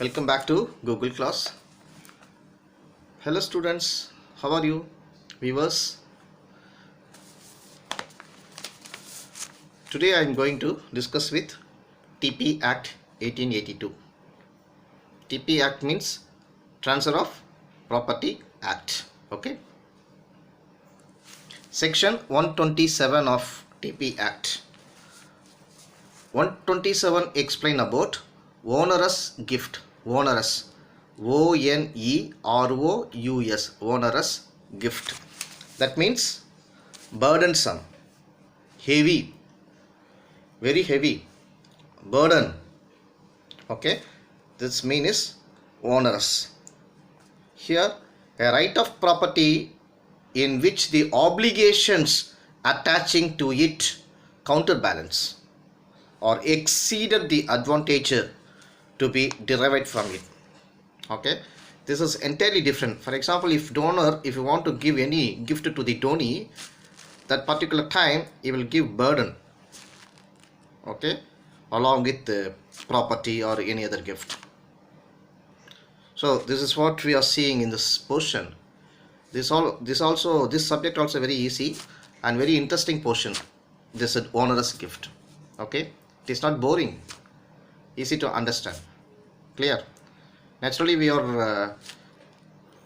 Welcome back to Google class. Hello students, how are you? Viewers, today I am going to discuss with TP Act 1882. TP Act means Transfer of Property Act. Okay. Section 127 of TP Act. 127 explain about onerous gift. Onerous. O-N-E-R-O-U-S. Onerous gift. That means burdensome, heavy, very heavy, burden. Okay. This mean is onerous. Here a right of property in which the obligations attaching to it counterbalance or exceeded the advantage to be derived from it. Okay, this is entirely different. For example, if you want to give any gift to the donee, that particular time he will give burden, okay, along with the property or any other gift. So this is what we are seeing in this portion. This subject also very easy and very interesting portion. This is onerous gift. Okay, it is not boring, easy to understand, clear. Naturally we are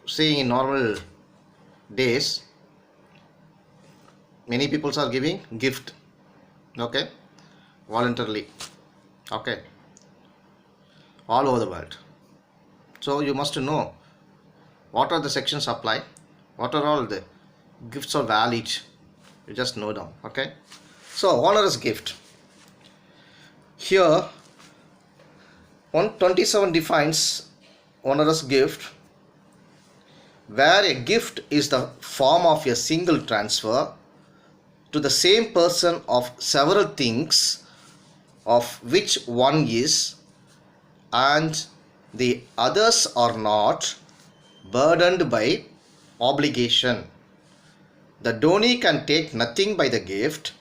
seeing in normal days many people are giving gift, okay, voluntarily, okay, all over the world. So you must know what are the sections apply, what are all the gifts are valid, you just know them. Okay, so onerous gift. Here 127 defines onerous gift where a gift is the form of a single transfer to the same person of several things of which one is and the others are not burdened by obligation. The donee can take nothing by the gift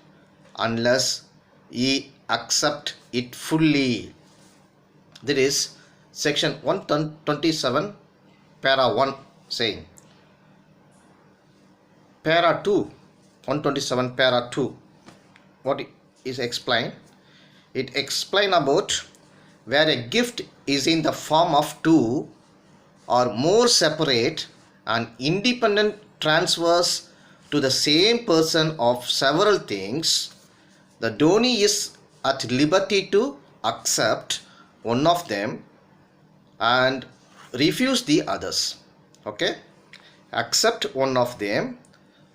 unless he accept it fully. That is section 127 para 1 saying. Para 2, 127 para 2, what is explained? It explain about where a gift is in the form of two or more separate and independent transfers to the same person of several things, the donee is at liberty to accept one of them and refuse the others. Okay, accept one of them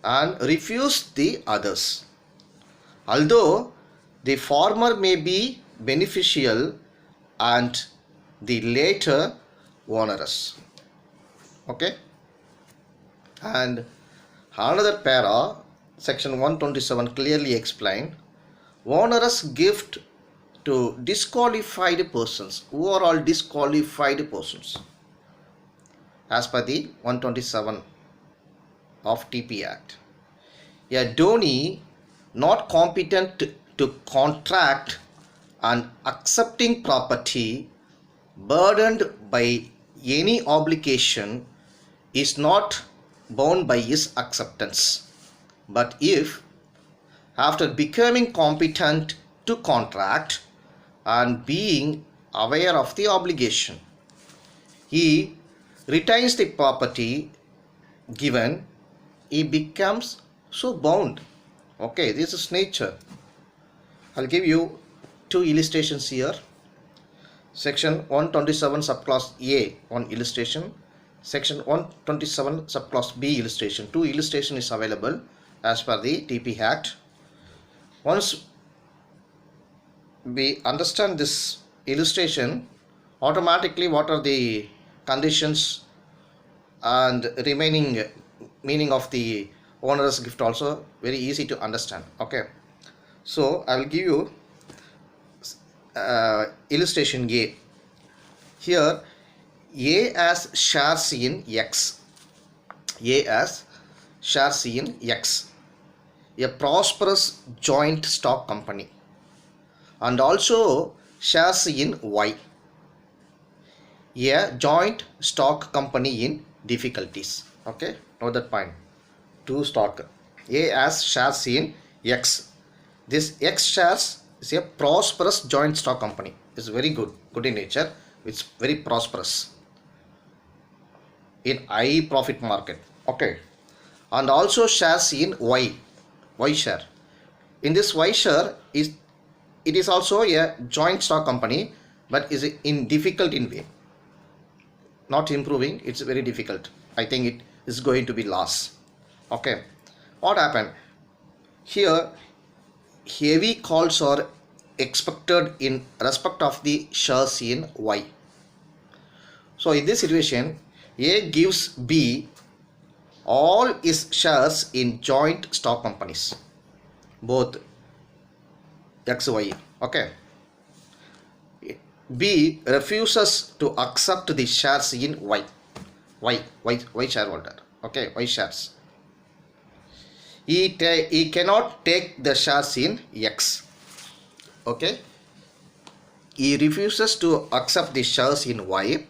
and refuse the others, although the former may be beneficial and the later onerous. Okay, and another para, section 127 clearly explained onerous gift to disqualified persons. Who are all disqualified persons as per the 127 of TP Act? A donee not competent to contract and accepting property burdened by any obligation is not bound by his acceptance, but if after becoming competent to contract and being aware of the obligation, he retains the property given, he becomes so bound. Okay, this is nature. I'll give you two illustrations here. Section 127 subclass A, one illustration. Section 127 subclass B illustration. Two illustration is available as per the TP Act. Once we understand this illustration, automatically what are the conditions and remaining meaning of the onerous gift also very easy to understand. Okay, so I will give you illustration A. Here A as shares in X. A as shares in X, a prosperous joint stock company, and also shares in Y. a joint stock company in difficulties. Okay, note that point. Two stock. A has shares in X. This X shares is a prosperous joint stock company. It's very good in nature. It's very prosperous in high profit market. Okay, and also shares in Y share. In this Y share is it is also a joint stock company, but is in difficult in way, not improving. It's very difficult. I think it is going to be loss. Okay, what happened here? Heavy calls are expected in respect of the shares in Y. So in this situation, A gives B all his shares in joint stock companies, both X, Y. Okay. B refuses to accept the shares in Y. Y shareholder. Okay, Y shares. He cannot take the shares in X. Okay. He refuses to accept the shares in Y.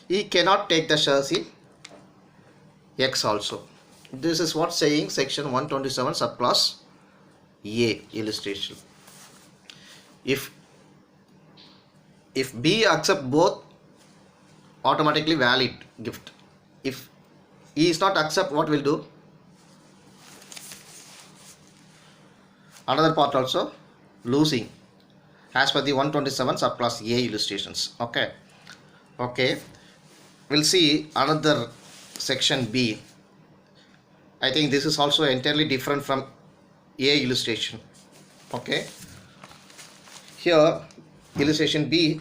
He cannot take the shares in X also. This is what saying section 127 subclass A illustration. If B accept both, automatically valid gift. If he is not accept, what will do? Another part also losing as per the 127 subclass A illustrations. Okay, we'll see another section B. I think this is also entirely different from A illustration. Okay, here illustration B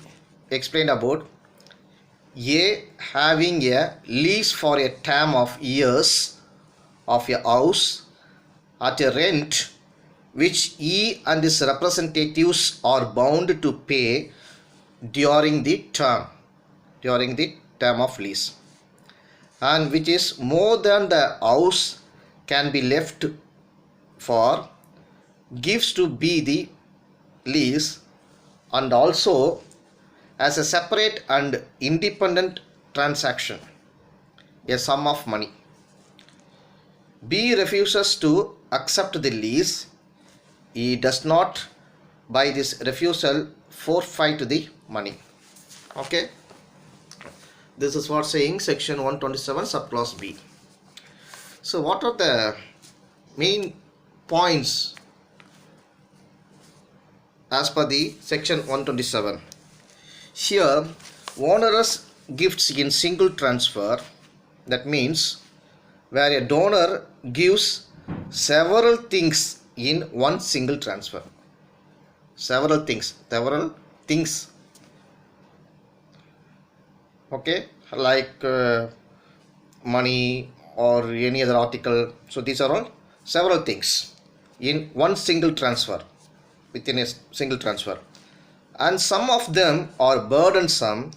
explained about A having a lease for a term of years of a house at a rent which he and his representatives are bound to pay during the term of lease, and which is more than the house can be left for, gives to be the lease, and also as a separate and independent transaction a sum of money. B refuses to accept the lease. He does not by this refusal forfeit the money. Okay, this is what saying section 127 subclass B. So what are the main points as per the section 127? Here, onerous gifts in single transfer, that means where a donor gives several things in one single transfer. Several things. Okay, like money or any other article. So these are all several things in one single transfer, within a single transfer, and some of them are burdensome.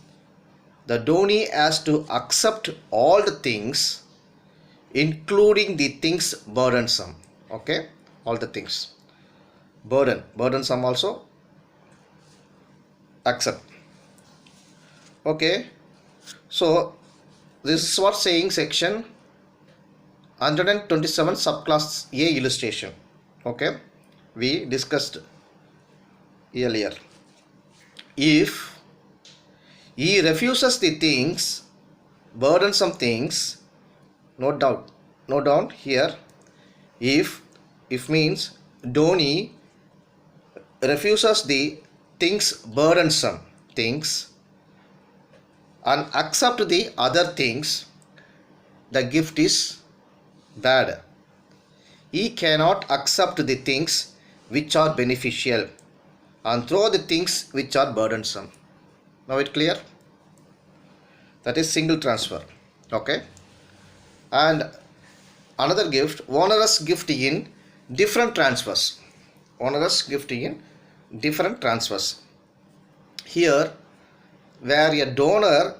The donee has to accept all the things, including the things burdensome. Okay, all the things burdensome also accept. Okay, so this is what saying section 127 subclass A illustration. Okay, we discussed earlier. If he refuses the things, burdensome things, note down here. If means donee refuses the things burdensome things and accept the other things, the gift is bad. He cannot accept the things which are beneficial and throw the things which are burdensome. Now it clear? That is single transfer. Okay, and another gift, onerous gift in different transfers. Here, where a donor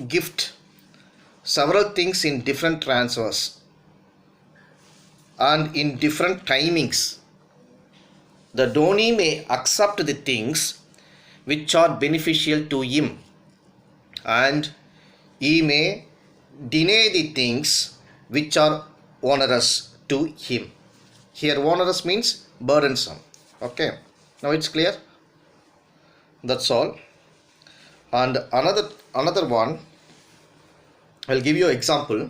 gift several things in different transfers and in different timings, the donee may accept the things which are beneficial to him and he may deny the things which are onerous to him. Here onerous means burdensome. Okay, now it's clear. That's all. And another one, I'll give you an example.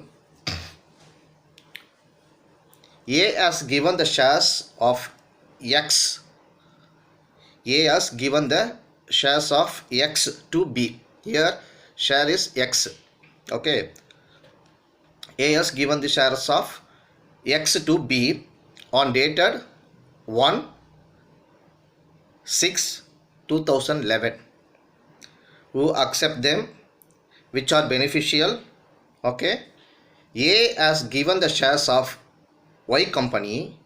A has given the shares of X. A has given the shares of X to B. Here share is X. Okay. A has given the shares of X to B on dated 1/6/2011. Who accept them, which are beneficial. Okay. A has given the shares of Y company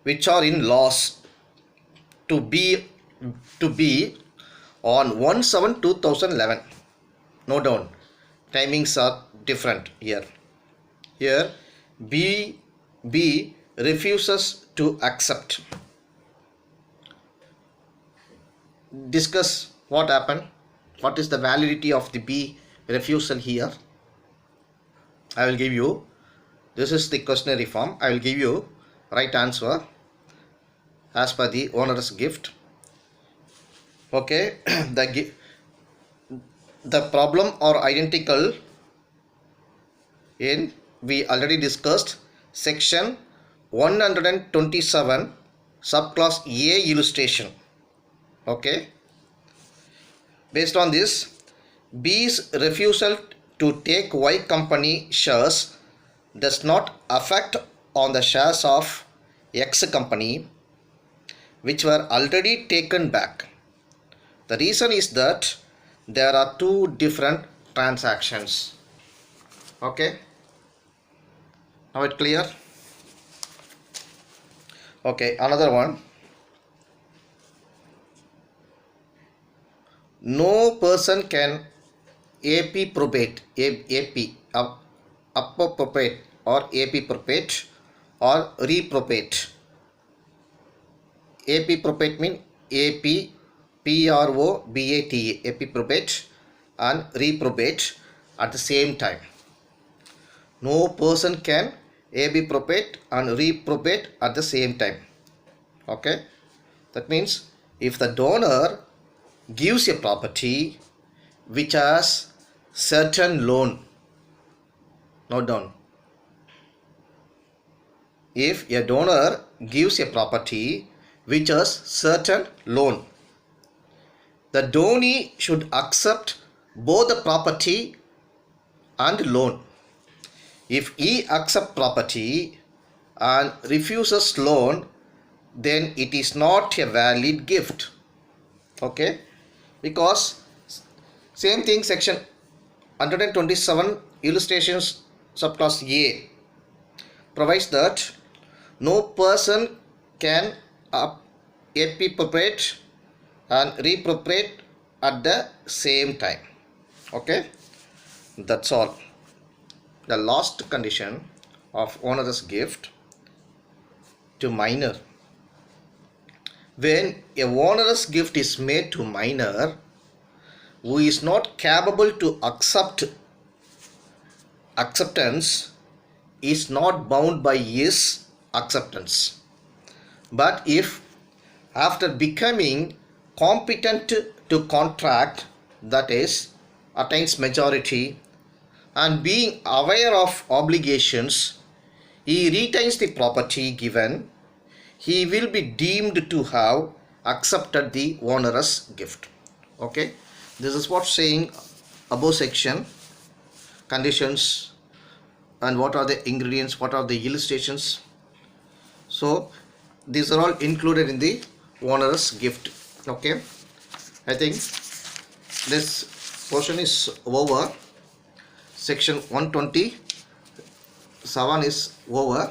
which are in loss to B on 1/7/2011. Note down, timings are different here. Here B refuses to accept. Discuss what happened. What is the validity of the B refusal here? I will give you. This is the questionnaire form. I will give you right answer as per the onerous gift. Okay, the problem are identical in, we already discussed, section 127 subclass A illustration. Okay, based on this, B's refusal to take Y company shares does not affect on the shares of X company which were already taken back. The reason is that there are two different transactions. Okay, now it clear? Okay, another one. No person can appropriate or appropriate or reprobate. Appropriate mean approbate, appropriate and reprobate at the same time. No person can appropriate and reprobate at the same time. Okay, that means if the donor gives a property which has certain loan, note down, if a donor gives a property which has certain loan, the donee should accept both the property and loan. If he accepts property and refuses loan, then it is not a valid gift. Okay, because same thing, section 127 illustrations subclass A provides that no person can appropriate and reappropriate at the same time. Okay, that's all. The last condition of onerous gift to minor. When a onerous gift is made to minor who is not capable to acceptance is not bound by his acceptance. But if after becoming competent to contract, that is, attains majority and being aware of obligations, he retains the property given, he will be deemed to have accepted the onerous gift. Okay, this is what saying above section conditions and what are the ingredients, what are the illustrations. So these are all included in the onerous gift. Okay, I think this portion is over. Section 127 is over.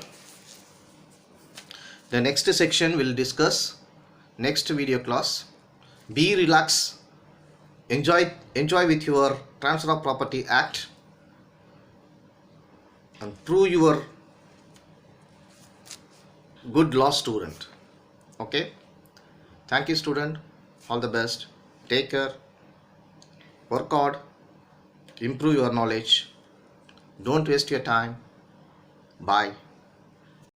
The next section will discuss next video class. Be relaxed, enjoy with your Transfer of Property Act and prove your good law student. Okay, thank you student, all the best, take care. Work hard, improve your knowledge. Don't waste your time. Bye.